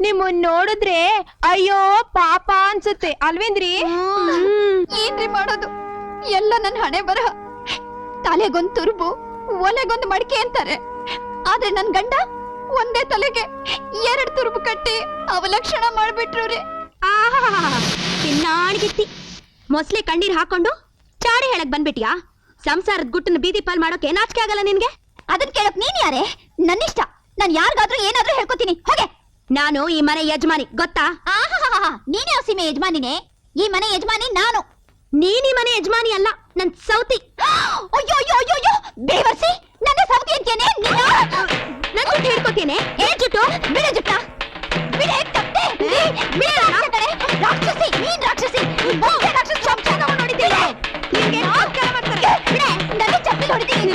ನಿಮ್ಮನ್ ನೋಡಿದ್ರೆ ಅಯ್ಯೋ ಪಾಪ ಅನ್ಸುತ್ತೆ ಅಲ್ವೇಂದ್ರಿ? ಏನ್ರಿ ಮಾಡೋದು, ಎಲ್ಲ ನನ್ ಹಣೆ ಬರಹ. ತಲೆಗೊಂದ್ ತುರ್ಬು, ಒಲೆಗೊಂದ್ ಮಡಿಕೆ ಅಂತಾರೆ. ಆದ್ರೆ ನನ್ ಗಂಡ ಒಂದೇ ತಲೆಗೆ 2 ತುರ್ಬು ಕಟ್ಟಿ ಅವಲಕ್ಷಣ ಮಾಡ್ಬಿಟ್ರು ರೀ. ತಿನ್ನಾಣಿಗಿತ್ತಿ ಮೊಸ್ಲೆ ಕಣ್ಣೀರ್ ಹಾಕೊಂಡು ಚಾಡಿ ಹೇಳಕ್ ಬಂದ್ಬಿಟ್ಯಾ? ಸಂಸಾರದ ಗುಟ್ಟನ್ನ ಬೀದಿ ಪಾಲ್ ಮಾಡೋಕೆ ನಾಚಿಕೆ ಆಗಲ್ಲ ನಿನ್ಗೆ? ಅದನ್ ಕೇಳಕ್ ನೀನ್ ಯಾರೇ? ನನ್ನಿಷ್ಟ, ನಾನ್ ಯಾರಿಗಾದ್ರೂ ಏನಾದ್ರೂ ಹೇಳ್ಕೊತೀನಿ. ಹೋಗೆ. ನಾನು ಈ ಮನೆ ಯಜಮಾನಿ, ಗೊತ್ತಾ? ನೀನೇ ಯಾವ ಸೀಮೆ ಯಜಮಾನಿನೇ? ಈ ಮನೆ ಯಜಮಾನಿ ನಾನು. ನೀನ್ ಈ ಮನೆ ಯಜಮಾನಿ ಅಲ್ಲ, ನನ್ ಸೌತಿ. ಅಯ್ಯೋ ಅಯ್ಯೋ ಅಯ್ಯೋ ಅಯ್ಯೋ, ಬೇವರ್ಸಿ ನನ್ನ ಸೌತಿ ಅಂತೇನೆ. ನನ್ ಜುಟ್ಟು ಹಿಡ್ಕೋತೇನೆ. ಏನ್ ಜುಟ್ಟು? ಬಿಡ ಜುಟ್ಟ, ಬಿಡೆ ಕತ್ತೆ, ಬಿಡ ರಾಕ್ಷಸರೇ. ರಾಕ್ಷಸಿ, ನೀನ್ ರಾಕ್ಷಸಿ. ರಾಕ್ಷಸ ಚಮಚ ನೋಡಿದ್ದೀರಾ? ನಿಂಗೆ ನಮಸ್ಕಾರ ಮಾಡ್ತಾರೆ. ಬಿಡೆ, ನನ್ನ ಚಪ್ಪಲಿ ಹೊಡಿತೀನಿ.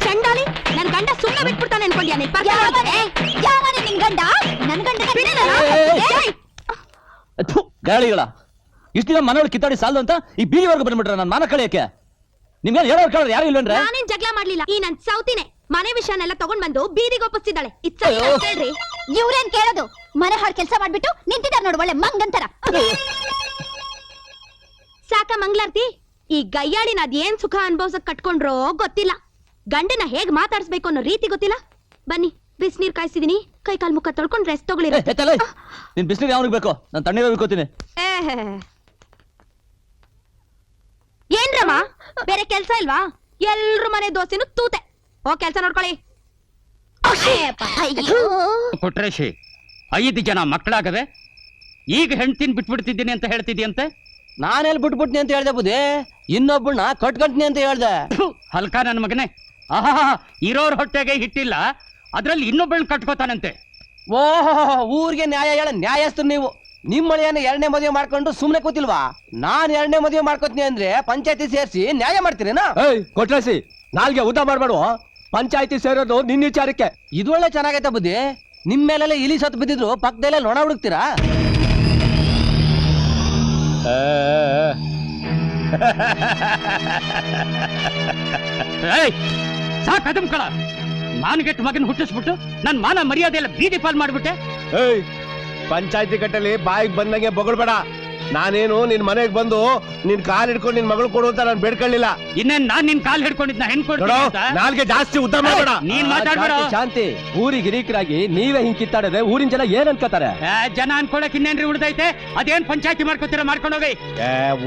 ಚಂಡಾಲಿ, ನನ್ ಗಂಡ ಸುಮ್ಮನೆ ಬಿಟ್ಬಿಡ್ತಾನೆ ಅನ್ಕೊಂಡ್ಯಾ? ಯಾವನೇ ನಿನ್ ಗಂಡ? ನನ್ ಗಂಡ ಗಾಳಿಗಳ ಇಷ್ಟು ದಿನ ಮನೆಯೊಳಗೆ ಕಿತ್ತಾಡಿ ಸಾಲದು ಅಂತ ಈ ಬೀದಿವರೆಗೂ ಬಂದ್ಬಿಟ್ರೆ ನನ್ನ ಮಾನ ಕಳಿಯಕ್ಕೆ ನಿಮ್ಗೆ ಹೇಳೋರು ಕೇಳೋರು ಯಾರು ಇಲ್ವೇನ್ರೆ? ನಾನೇನ್ ಜಗಳ ಮಾಡ್ಲಿಲ್ಲ. ಈ ನನ್ ಸೌತಿನೇ ಮನೆ ವಿಷಯನೆಲ್ಲ ತಗೊಂಡ್ ಬಂದು ಬೀದಿಗೆ ಒಪ್ಪಿಸ್ತಿದ್ದಾಳೆ. ಹೇಳ್ರಿ, ಇವ್ರೇನ್ ಕೇಳೋದು? ಮನೆ ಹಾಳು ಕೆಲಸ ಮಾಡ್ಬಿಟ್ಟು ನಿಂತಿದ್ದಾರೆ ನೋಡು, ಒಳ್ಳೆ ಮಂಗಂತರ. ಸಾಕ ಮಂಗ್ಲಾರ್ತಿ? ಈ ಗಯ್ಯಾಳಿನ ಅದೇನ್ ಸುಖ ಅನ್ಭವ್ಸಕ್ ಕಟ್ಕೊಂಡ್ರೋ ಗೊತ್ತಿಲ್ಲ. ಗಂಡನ ಹೇಗ್ ಮಾತಾಡ್ಸ್ಬೇಕು ಅನ್ನೋ ರೀತಿ ಗೊತ್ತಿಲ್ಲ. ಬನ್ನಿ, ಬಿಸಿನೀರ್ ಕಾಯಿಸಿದೀನಿ, ಕೈ ಕಾಲ್ ಮುಖ ತೊಳ್ಕೊಂಡ್ ರೆಸ್ಟ್ ತಗೊಳ್ಳಿ. ನಿನ್ ಬಿಸಿನೀರ್ ಯಾವನಿಗೆ ಬೇಕು? ನಾನು ತಣ್ಣೀರ ಬೇಕೋತೀನಿ. ಏನ್ರಮ್ಮ, ಬೇರೆ ಕೆಲ್ಸ ಇಲ್ವಾ? ಎಲ್ರು ಮನೆ ದೋಸೆನು ತೂತೆ. ಹೋಗ್ ಕೆಲ್ಸ ನೋಡ್ಕೊಳ್ಳಿ. ಕೊಟ್ರೇಶಿ, 5 ಜನ ಮಕ್ಕಳಾಗವೆ, ಈಗ ಹೆಣ್ತಿನ್ ಬಿಟ್ಬಿಡ್ತಿದ್ದೀನಿ ಅಂತ ಹೇಳ್ತಿದ್ಯಂತೆ. ನಾನೆಲ್ಲಿ ಬಿಟ್ಬಿಟ್ನಿ ಅಂತ ಹೇಳ್ದೆ ಬುದ್ಧಿ, ಇನ್ನೊಬ್ಬಳನ್ನ ಕಟ್ಕಂಟ್ನಿ ಅಂತ ಹೇಳ್ದೆ. ಹಲ್ಕ ನನ್ ಮಗನೇ, ಆಹಾ, ಇರೋರ್ ಹೊಟ್ಟೆಗೆ ಹಿಟ್ಟಿಲ್ಲ, ಅದ್ರಲ್ಲಿ ಇನ್ನೊಬ್ಬಳನ್ನ ಕಟ್ಕೋತಾನಂತೆ. ಓಹೋ, ಊರಿಗೆ ನ್ಯಾಯ ಹೇಳ ನ್ಯಾಯಸ್ಥರು ನೀವು. ನಿಮ್ಮ ಮಳೆಯನ್ನ 2ನೇ ಮದುವೆ ಮಾಡ್ಕೊಂಡು ಸುಮ್ನೆ ಕೂತಿಲ್ವಾ? ನಾನ್ 2ನೇ ಮದುವೆ ಮಾಡ್ಕೋತೀನಿ ಅಂದ್ರೆ ಪಂಚಾಯತಿ ಸೇರಿಸಿ ನ್ಯಾಯ ಮಾಡ್ತೀರೇನಾ? ಕೊಟ್ರಾಸಿ, ನಾಲ್ಗೆ ಊಟ ಮಾಡ್ಬೇಡುವ. ಪಂಚಾಯತಿ ಸೇರೋದು ನಿನ್ನ ವಿಚಾರಕ್ಕೆ. ಇದು ಒಳ್ಳೆ ಚೆನ್ನಾಗೈತೆ ಬುದ್ಧಿ. ನಿಮ್ ಮೇಲೆಲ್ಲ ಇಲಿ ಸತ್ತು ಬಿದ್ದಿದ್ರು ಪಕ್ಕದಲ್ಲೇ ನೊಣ ಹುಡುಕ್ತೀರಾ? ಸಾಕದಮ್ಕಳ, ಮಾನಗೆಟ್ಟು ಮಗನ್ ಹುಟ್ಟಿಸ್ಬಿಟ್ಟು ನನ್ ಮಾನ ಮರ್ಯಾದೆ ಎಲ್ಲ ಬೀದಿ ಪಾಲ್ ಮಾಡ್ಬಿಟ್ಟೆ. ಪಂಚಾಯತಿ ಕಟ್ಟಲ್ಲಿ ಬಾಯಿಗೆ ಬಂದಂಗೆ ಬೊಗಳ್ಬೇಡ. ನಾನೇನು ನಿನ್ ಮನೆಗೆ ಬಂದು ನಿನ್ ಕಾಲ್ ಹಿಡ್ಕೊಂಡು ನಿನ್ ಮಗಳು ಕೊಡು ಅಂತ ನಾನು ಬೇಡ್ಕೊಳ್ಳಿಲ್ಲ. ಇನ್ನೇನ್ ನಾನ್ ನಿನ್ ಕಾಲ್ ಹಿಡ್ಕೊಂಡಿದ್ನ ಹೆಣ್ಕೊಡ್ತೀನಿ. ನಾಲ್ಗೆ ಜಾಸ್ತಿ ಉದ್ದ ಮಾಡಬೇಡ. ನೀನ್ ಮಾತಾಡ್ಬೇಡ. ಶಾಂತಿ, ಊರಿಗೆ ಹಿರೀಕರಾಗಿ ನೀವೇ ಹಿಂಗ್ ಕಿತ್ತಾಡದೆ ಊರಿನ ಜನ ಏನ್ ಅನ್ಕೋತಾರೆ? ಜನ ಅನ್ಕೊಳಕ್ ಇನ್ನೇನ್ರಿ ಉಳ್ದೈತೆ? ಅದೇನ್ ಪಂಚಾಯತಿ ಮಾಡ್ಕೊತೀರ ಮಾಡ್ಕೊಂಡೋಗಿ.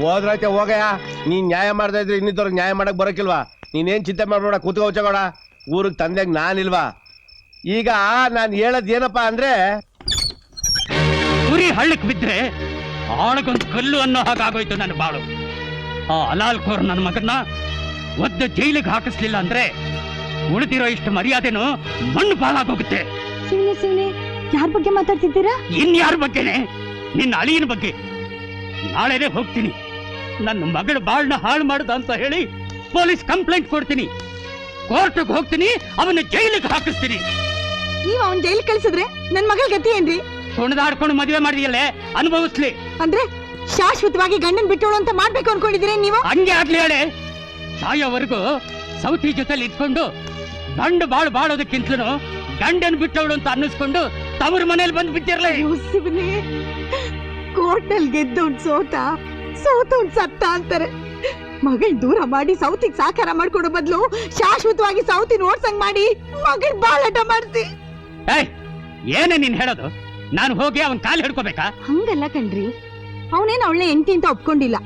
ಹೋದ್ರೈತೆ ಹೋಗಯ್ಯ. ನೀನ್ ನ್ಯಾಯ ಮಾಡ್ತಾ ಇದ್ರೆ ಇನ್ನಿದ್ದವ್ರಿಗೆ ನ್ಯಾಯ ಮಾಡಕ್ ಬರಕಿಲ್ವಾ? ನೀನೇನ್ ಚಿಂತೆ ಮಾಡ್ಬೇಡ, ಕೂತ್ಕೋ ಹೋಚಗೋಡ. ಊರಿಗೆ ತಂದೆಗ್ ನಾನಿಲ್ವಾ? ಈಗ ನಾನ್ ಹೇಳದ್ ಏನಪ್ಪಾ ಅಂದ್ರೆ, ಉರಿ ಹಳ್ಳಕ್ ಬಿದ್ರೆ ಆಳಗೊಂದು ಕಲ್ಲು ಅನ್ನೋ ಹಾಗಾಗೋಯ್ತು ನನ್ನ ಬಾಳು. ಆ ಅಲಾಲ್ಕೋರ್ ನನ್ನ ಮಗನ್ನ ಒದ್ದು ಜೈಲಿಗೆ ಹಾಕಿಸ್ಲಿಲ್ಲ ಅಂದ್ರೆ ಉಳಿದಿರೋ ಇಷ್ಟು ಮರ್ಯಾದೆನು ಮಣ್ಣು ಪಾಲಾಗೋಗುತ್ತೆ. ಸುಮ್ನೆ ಯಾರ ಬಗ್ಗೆ ಮಾತಾಡ್ತಿದ್ದೀರಾ? ಇನ್ಯಾರ ಬಗ್ಗೆನೆ? ನಿನ್ನ ಅಳಿಯನ ಬಗ್ಗೆ. ನಾಳೆನೆ ಹೋಗ್ತೀನಿ, ನನ್ನ ಮಗಳ ಬಾಳ್ನ ಹಾಳು ಮಾಡುದ ಅಂತ ಹೇಳಿ ಪೊಲೀಸ್ ಕಂಪ್ಲೇಂಟ್ ಕೊಡ್ತೀನಿ. ಕೋರ್ಟ್ಗೆ ಹೋಗ್ತೀನಿ, ಅವನ್ನ ಜೈಲಿಗೆ ಹಾಕಿಸ್ತೀನಿ. ನೀವ್ ಅವನ್ ಜೈಲ್ ಕಳ್ಸಿದ್ರೆ ನನ್ ಮಗಳ ಗತಿ ಏನ್ರಿ? ಕುಣಿದಾಡ್ಕೊಂಡು ಮದುವೆ ಮಾಡಿಯಲ್ಲೇ ಅನುಭವಿಸ್ಲಿ. ಅಂದ್ರೆ ಶಾಶ್ವತವಾಗಿ ಗಂಡನ್ ಬಿಟ್ಟೋಳು ಅಂತ ಮಾಡ್ಬೇಕು ಅನ್ಕೊಂಡಿದ್ರೆ ನೀವು? ಹಂಗೆ ಆಗ್ಲಿ ಹೇಳಿ. ಸಾಯೋವರೆಗೂ ಸೌತಿ ಜೊತೆಲಿ ಇಟ್ಕೊಂಡು ಗಂಡು ಬಾಳೋದಕ್ಕಿಂತಲೂ ಗಂಡನ್ ಬಿಟ್ಟವಳು ಅಂತ ಅನ್ನಿಸ್ಕೊಂಡು ತವರು ಮನೇಲಿ ಬಂದು ಬಿಟ್ಟಿರ್ಲಿ. ಕೋರ್ಟ್ ನಲ್ಲಿ ಗೆದ್ದವನ್ ಸೋತವನ್ ಸತ್ತ ಅಂತಾರೆ. ಮಗಳ್ ದೂರ ಮಾಡಿ ಸೌತಿಗ್ ಸಾಕಾರ ಮಾಡ್ಕೊಡೋ ಬದ್ಲು ಶಾಶ್ವತವಾಗಿ ಸೌತಿ ನೋಡ್ಸಂಗ್ ಮಾಡಿ ಮಗಳ್ ಬಾಳಾಟ ಮಾಡ್ತಿ. ಏನೇ ನೀನ್ ಹೇಳೋದು? ನಾನು ಹೋಗಿ ಅವನ್ ಕಾಲ್ ಹಿಡ್ಕೋಬೇಕಾ? ಹಂಗಲ್ಲ ಕಣ್ರಿ, ಅವನೇನು ಅವಳೇ ಎಂಟಿ ಅಂತ ಒಪ್ಕೊಂಡಿಲ್ಲ.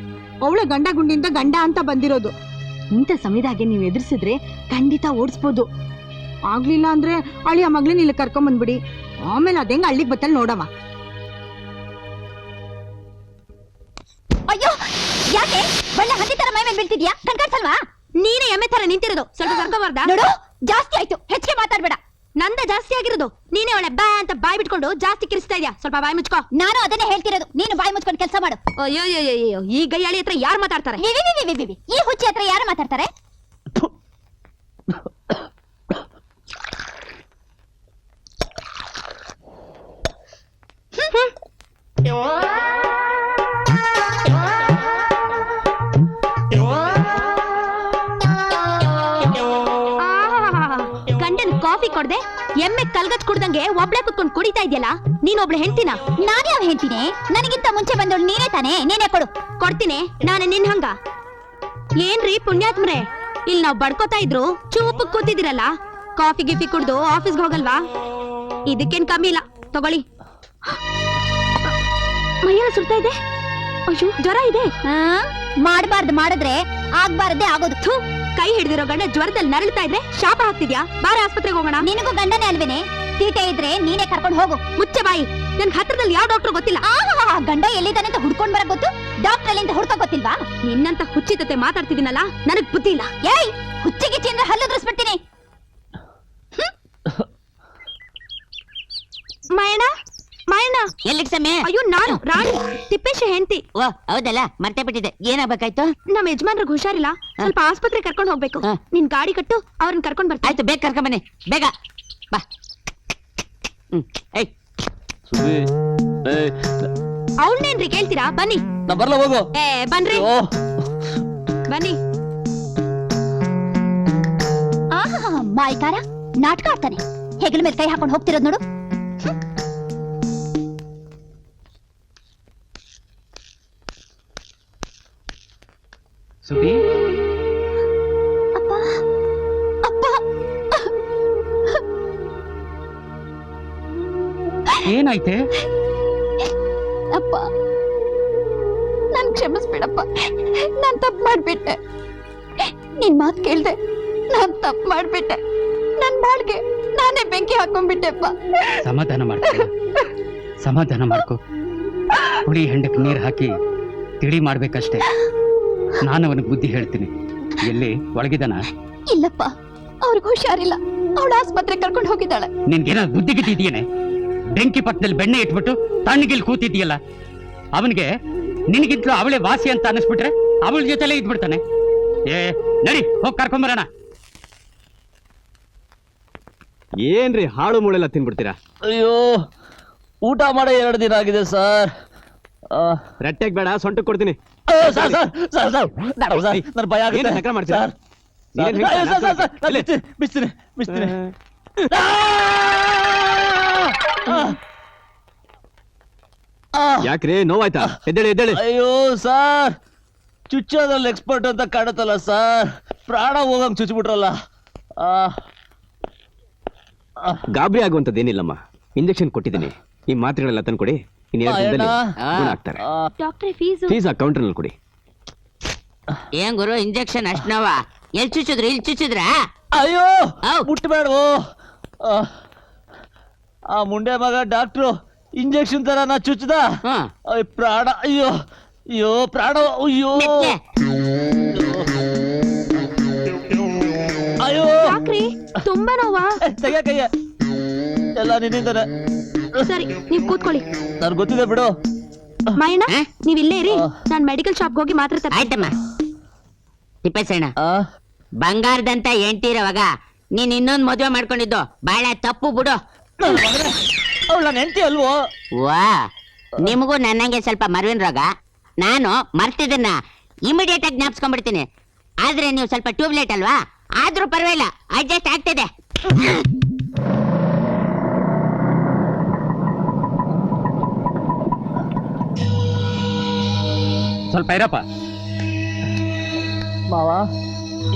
ಅವಳ ಗಂಡ ಗುಂಡಿಂದ ಗಂಡ ಅಂತ ಬಂದಿರೋದು. ಇಂಥ ಸಮಯದಾಗೆ ನೀವ್ ಎದುರಿಸಿದ್ರೆ ಖಂಡಿತ ಓಡಿಸ್ಬೋದು. ಆಗ್ಲಿಲ್ಲ ಅಂದ್ರೆ ಅಳಿಯ ಮಗಳನ್ನ ಇಲ್ಲಿ ಕರ್ಕೊಂಡ್ ಬಂದ್ಬಿಡಿ. ಆಮೇಲೆ ಅದೆಂಗ ಹಳ್ಳಿಗ್ ಬತ್ತಲ್ ನೋಡವ. ಅಯ್ಯೋ, ಯಾಕೆ ಬಣ್ಣ ಹಂದಿ ತರ ಮೈ ಮೇಲೆ ಬೀಳ್ತಿದ್ಯಾ? ಕಣ್ಕಾಡ್ಸಲ್ವಾ? ನೀನೇ ಎಮ್ಮೆ ತರ ನಿಂತಿರೋದು. ಸ್ವಲ್ಪ ಕರ್ಕೋಬಾರ್ದಾ? ನೋಡು, ಜಾಸ್ತಿ ಆಯ್ತು, ಹೆಚ್ಚಿಗೆ ಮಾತಾಡ್ಬೇಡ. ನಂದ ಜಾಸ್ತಿ ಆಗಿರೋದು. ನೀನೇ ಒಳ್ಳೆ ಬಾ ಅಂತ ಬಾಯ್ ಬಿಟ್ಕೊಂಡು ಜಾಸ್ತಿ ಕಿರಿಸ್ತಾ ಇದ್ಯಾ. ಸ್ವಲ್ಪ ಬಾಯ್ ಮುಚ್ಕೋ. ನಾನು ಅದನ್ನೇ ಹೇಳ್ತಿರೋದು, ನೀನು ಬಾಯ್ ಮುಚ್ಕೊಂಡು ಕೆಲಸ ಮಾಡು. ಅಯ್ಯೋ, ಈ ಗಯ್ಯಾಳಿ ಹತ್ರ ಯಾರು ಮಾತಾಡ್ತಾರೆ? ಈ ಹುಚ್ಚಿ ಹತ್ರ ಯಾರು ಮಾತಾಡ್ತಾರೆ? ಗಂಡನ್ ಕಾಫಿ ಕೊಡ್ದೆ ಎಮ್ಮೆ ಕಲ್ಗತ್ ಕುಡ್ದಂಗೆ ಒಬ್ಳೆ ಕುತ್ಕೊಂಡ್ ಕುಡಿತಾ ಇದೆಯಲ್ಲ ನೀನ್ ಒಬ್ಳೆ ಹೆಂಡ್ತಿನ? ನಾನ್ ಯಾವ ಹೇಳ್ತೀನಿ? ನನಗಿಂತ ಮುಂಚೆ ಬಂದೋಳು ನೀನೇ ತಾನೇ, ನೀನೇ ಕೊಡು. ಕೊಡ್ತೀನಿ ನಾನು ನಿನ್ ಹಂಗ. ಏನ್ರಿ ಪುಣ್ಯಾತ್ಮ್ರೆ, ಇಲ್ಲಿ ನಾವ್ ಬಡ್ಕೋತಾ ಇದ್ರು ಚೂಪ್ ಕೂತಿದಿರಲ್ಲ, ಕಾಫಿ ಗಿಫಿ ಕುಡ್ದು ಆಫೀಸ್ಗೆ ಹೋಗಲ್ವಾ? ಇದಕ್ಕೇನ್ ಕಮ್ಮಿ ಇಲ್ಲ, ತಗೊಳ್ಳಿ. ಮೈಯೆಲ್ಲ ಸುಡ್ತಾ ಇದೆ. ಅಯ್ಯೋ ಜ್ವರ ಇದೆ. ಮಾಡಬಾರ್ದು ಮಾಡಿದ್ರೆ ಆಗ್ಬಾರ್ದೇ ಆಗೋದು. ಥು, ಕೈ ಹಿಡಿದಿರೋ ಗಂಡ ಜ್ವರದಲ್ಲಿ ನರಳ್ತಾ ಇದ್ರೆ ಶಾಪ ಹಾಕ್ತಿದ್ಯಾ? ಬಾರ ಆಸ್ಪತ್ರೆಗೆ ಹೋಗೋಣ. ನಿನಗೂ ಗಂಡನೇ ಅಲ್ವೇನೆ? ತೀಟೆ ಇದ್ರೆ ನೀನೇ ಕರ್ಕೊಂಡು ಹೋಗು. ಮುಚ್ಚೆ ಬಾಯಿ, ನನ್ ಹತ್ರದಲ್ಲಿ ಯಾವ ಡಾಕ್ಟರ್ ಗೊತ್ತಿಲ್ಲ. ಗಂಡ ಎಲ್ಲಿದ್ದಾನೆ ಅಂತ ಹುಡ್ಕೊಂಡ್ ಬರಕ್ ಗೊತ್ತು, ಡಾಕ್ಟರ್ ಎಲ್ಲಿಂದ ಹುಡ್ಕೋ ಗೊತ್ತಿಲ್ವಾ? ನಿನ್ನಂತ ಹುಚ್ಚಿತತೆ ಮಾತಾಡ್ತಿದ್ದೀನಲ್ಲ, ನನಗ್ ಬುದ್ಧಿ ಇಲ್ಲ. ಏಯ್, ಹುಚ್ಚಿಗಿಚ್ಚಿ ಅಂದ್ರೆ ಹಲ್ಲು ದುರಿಸ್ಬಿಡ್ತೀನಿ. ಮಾಯಣ್ಣ, ಮಾಯಣ್ಣ. ಎಲ್ಲಿಗೆ ಸಮಯ? ಅಯ್ಯೋ ನಾನು ರಾಣಿ, ತಿಪ್ಪೇಶ ಹೆಂಡತಿ. ಓ ಹೌದಲ್ಲ, ಮರ್ತೇ ಬಿಟ್ಟಿದೆ. ಏನಾಗ್ಬೇಕಾಯ್ತು? ನಮ್ಮ ಯಜಮಾನ್ರಿಗೆ ಹುಷಾರಿಲ್ಲ, ಸ್ವಲ್ಪ ಆಸ್ಪತ್ರೆ ಕರ್ಕೊಂಡು ಹೋಗ್ಬೇಕು. ನಿನ್ ಗಾಡಿ ಕಟ್ಟು, ಅವ್ರನ್ನ ಕರ್ಕೊಂಡ್ ಬರ್ತೀನಿ. ಆಯ್ತು, ಬೇಗ ಕರ್ಕೊಂಬನ್ನಿ, ಬೇಗ ಬಾ. ಏಯ್ ಅವಳನ್ನೇನ್ರಿ ಕೇಳ್ತೀರಾ? ಬನ್ನಿ. ನಾ ಬರ್ಲ ಹೋಗು. ಬನ್ರಿ, ಬನ್ನಿ. ಮಾಯ್ಕಾರ ನಾಟಕ ಆಡ್ತಾನೆ. ಹೆಗಲ ಮೇಲೆ ಕೈ ಹಾಕೊಂಡು ಹೋಗ್ತಿರೋದ್ ನೋಡು. ಸುಬಿ, ಅಪ್ಪ ಅಪ್ಪ, ಏನಾಯ್ತೆ? ಅಪ್ಪ ನನ್ ಕ್ಷಮಿಸ್ಬಿಡಪ್ಪ, ನಾನ್ ತಪ್ಪು ಮಾಡ್ಬಿಟ್ಟೆ. ನಿನ್ ಮಾತು ಕೇಳ್ದೆ ನಾನ್ ತಪ್ಪು ಮಾಡ್ಬಿಟ್ಟೆ. ನನ್ ಬಾಳ್ಗೆ ನಾನೇ ಬೆಂಕಿ ಹಾಕೊಂಡ್ಬಿಟ್ಟೆಪ್ಪ. ಸಮಾಧಾನ ಮಾಡ್ಕೊ, ಸಮಾಧಾನ ಮಾಡ್ಕೊ. ಹುಳಿ ಹೆಂಡಕ್ಕೆ ನೀರು ಹಾಕಿ ತಿಳಿ ಮಾಡ್ಬೇಕಷ್ಟೇ. ನಾನು ಅವನಿಗೆ ಬುದ್ಧಿ ಹೇಳ್ತೀನಿ. ಎಲ್ಲಿ ಒಳಗಿದಾನ? ಇಲ್ಲಪ್ಪ, ಅವ್ರಿಗೆ ಹುಷಾರಿಲ್ಲ. ಅವಳ ಆಸ್ಪತ್ರೆ ಕರ್ಕೊಂಡು ಹೋಗಿದ್ದಾಳೆ. ನಿನ್ಗೇನಾದ್ರು ಬುದ್ಧಿ ಗಿಟ್ಟಿದೆಯೇನೆ? ಬೆಂಕಿ ಪಟ್ಟದಲ್ಲಿ ಬೆಣ್ಣೆ ಇಟ್ಬಿಟ್ಟು ತಣ್ಣಗಿಲ್ ಕೂತಿದ್ದೀಯಲ್ಲ, ಅವನಿಗೆ ನಿನಗಿಂತಲೂ ಅವಳೇ ವಾಸಿ ಅಂತ ಅನಿಸ್ಬಿಟ್ರೆ ಅವಳ ಜೊತೆಲೇ ಇದ್ಬಿಡ್ತಾನೆ. ನಡಿ, ಹೋಗಿ ಕರ್ಕೊಂಬರೋಣ. ಏನ್ರಿ ಹಾಳು ಮೂಳೆಲ್ಲ ತಿನ್ಬಿಡ್ತೀರಾ? ಅಯ್ಯೋ, ಊಟ ಮಾಡೋ 2 ದಿನ ಆಗಿದೆ ಸರ್. ರಟ್ಟೆಗ್ ಬೇಡ, ಸೊಂಟಕ್ಕೆ ಕೊಡ್ತೀನಿ. ನನ್ನ ಭಯ ಆಗುತ್ತೆ. ನಕರ ಮಾಡ್ತೀರಾ? ಸರ್, ಬಿಸ್ತೀನಿ. ಯಾಕ್ರಿ, ನೋವಾಯ್ತಾ? ಎದ್ದೇಳಿ ಎದ್ದೇಳಿ. ಅಯ್ಯೋ ಸರ್, ಚುಚ್ಚೋದ್ರಲ್ಲಿ ಎಕ್ಸ್ಪರ್ಟ್ ಅಂತ ಕಾಣುತ್ತಲ್ಲ ಸರ್, ಪ್ರಾಣ ಹೋಗಂಗ್ ಚುಚ್ಬಿಟ್ರಲ್ಲ. ಗಾಬರಿ ಆಗುವಂತದ್ದೇನಿಲ್ಲಮ್ಮ, ಇಂಜೆಕ್ಷನ್ ಕೊಟ್ಟಿದ್ದೀನಿ. ಈ ಮಾತ್ರೆಗಳೆಲ್ಲ ತಂದ್ಕೊಡಿ, ಇನ್ನೆರಡು ದಿನದಲ್ಲಿ ಗುಣ ಆಗ್ತಾರೆ. ಡಾಕ್ಟ್ರೆ, ಫೀಸು? ಫೀಸ್ ಆ ಕೌಂಟರ್ ನಲ್ಲಿ ಕೊಡಿ. ಏನ್ ಗುರು, ಇಂಜೆಕ್ಷನ್ ಅಷ್ಟ್ ನೋವ? ಎಲ್ ಚುಚ್ಚಿದ್ರು? ಇಲ್ಲಿ ಚುಚ್ಚಿದ್ರ? ಅಯ್ಯೋ, ಮುಟ್ಬೇಡ್ವು. ಆ ಮುಂಡೆ ಮಗ ಡಾಕ್ಟ್ರು ಇಂಜೆಕ್ಷನ್ ತರ ನಾ ಚುಚ್ಚದ. ಪ್ರಾಣ, ಅಯ್ಯೋ ಅಯ್ಯೋ, ಪ್ರಾಣ, ಅಯ್ಯೋ ಅಯ್ಯೋ. ಯಾಕ್ರಿ, ತುಂಬಾ ನೋವಾ? ತೆಗೆ ಕೈಯ, ಎಲ್ಲ ನಿನ್ನಿಂದನೆ. ಸರಿ, ನೀವ್ ಕೂತ್ಕೊಳ್ಳಿ. ನನ್ ಗೊತ್ತಿದೆ ಬಿಡು. ಮಾಯಣ್ಣ, ನೀವ್ ಇಲ್ಲೇ ಇರಿ, ನಾನ್ ಮೆಡಿಕಲ್ ಶಾಪ್ ಹೋಗಿ ಮಾತ್ರ ತರ್ತೀನಿ. ಆಯ್ತಮ್ಮ. ತಿಪ್ಪೇಸಣ್ಣ, ಬಂಗಾರದಂತ ಹೆಂಡ್ತಿರೋವಾಗ ನೀನ್ ಇನ್ನೊಂದ್ ಮದ್ವೆ ಮಾಡ್ಕೊಂಡಿದ್ದು ಬಾಳ ತಪ್ಪು ಬಿಡು. ಅವಳು ನನ್ನ ಹೆಂಡತಿ ಅಲ್ವೋ? ವಾ, ನಿಮಗೂ ನನ್ನಂಗೆ ಸ್ವಲ್ಪ ಮರ್ವಿನ ರೋಗ. ನಾನು ಮರ್ತಿದ್ದನ್ನ ಇಮಿಡಿಯೇಟ್ ಆಗಿ ಜ್ಞಾಪಿಸ್ಕೊಂಡ್ಬಿಡ್ತೀನಿ. ಆದ್ರೆ ನೀವು ಸ್ವಲ್ಪ ಟ್ಯೂಬ್ಲೈಟ್ ಅಲ್ವಾ, ಆದ್ರೂ ಪರವಾಗಿಲ್ಲ, ಅಡ್ಜಸ್ಟ್ ಆಗ್ತಿದೆ. ಸ್ವಲ್ಪ ಇರಪ್ಪ. ಮಾವ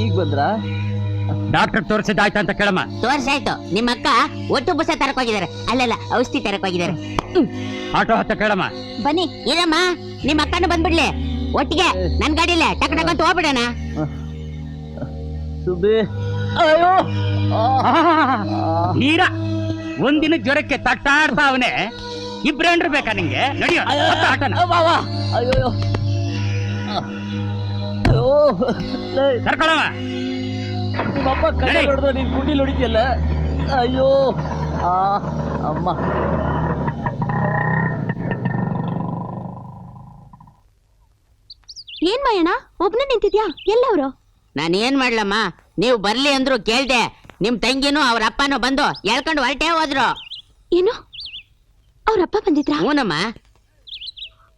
ಈಗ ಬಂದ್ರ? ಡಾಕ್ಟರ್ ತೋರಿಸಿದ್ದಾಯ್ತಾ ಅಂತ ಕೇಳಮ್ಮ. ತೋರ್ಸಾಯ್ತು, ನಿಮ್ಮ ಅಕ್ಕ ಒಟ್ಟು ಬುಸ ತರಕ್ ಹೋಗಿದ್ದಾರೆ. ಅಲ್ಲೆಲ್ಲ ಔಷಧಿ ತರಕ್ ಹೋಗಿದ್ದಾರೆ. ಆಟೋ ಹತ್ತ ಕೇಳಮ್ಮ. ಬನ್ನಿ. ಇರಮ್ಮ, ನಿಮ್ಮ ಅಕ್ಕನು ಬಂದ್ಬಿಡ್ಲಿ ಒಟ್ಟಿಗೆ ನನ್ ಗಾಡಿಲೆ ಟಕ್ ಟಕ್ ಅಂತ ಹೋಗ್ಬಿಡೋಣ. ಸುಬ್ಬಿ, ಅಯ್ಯೋ ನೀರ ಒಂದಿನ ಜ್ವರಕ್ಕೆ ತಟ್ಟಾಡ್ತಾ ಅವನೇ. ಇಬ್ರೇನ್ರು ಬೇಕಾ ನಿಂಗೆ? ನಡಿಯೋ ಆಟೋನ. ಅಯ್ಯೋ ಕರ್ಕೊಳವ. ನಿಮ್ಮಪ್ಪ ಕಡೆ ಹೊಡೆದು ನೀನ್ ಗುಂಡಿಲ್ ಹೊಡಿತಿಯಲ್ಲ. ಅಯ್ಯೋ ಅಮ್ಮ. ಏನ್ ಮಾಯಣ್ಣ, ಒಬ್ನೇ ನಿಂತಿದ್ಯಾ? ಎಲ್ಲವ್ರು? ನಾನು ಏನ್ ಮಾಡ್ಲಮ್ಮ, ನೀವು ಬರ್ಲಿ ಅಂದ್ರು ಕೇಳ್ದೆ. ನಿಮ್ ತಂಗಿನೂ ಅವ್ರ ಅಪ್ಪನೂ ಬಂದು ಎಳ್ಕೊಂಡು ಹೊರಟೇ ಹೋದ್ರು. ಏನು ಅವ್ರಪ್ಪ ಬಂದಿದ್ರಾ? ಹೂನಮ್ಮ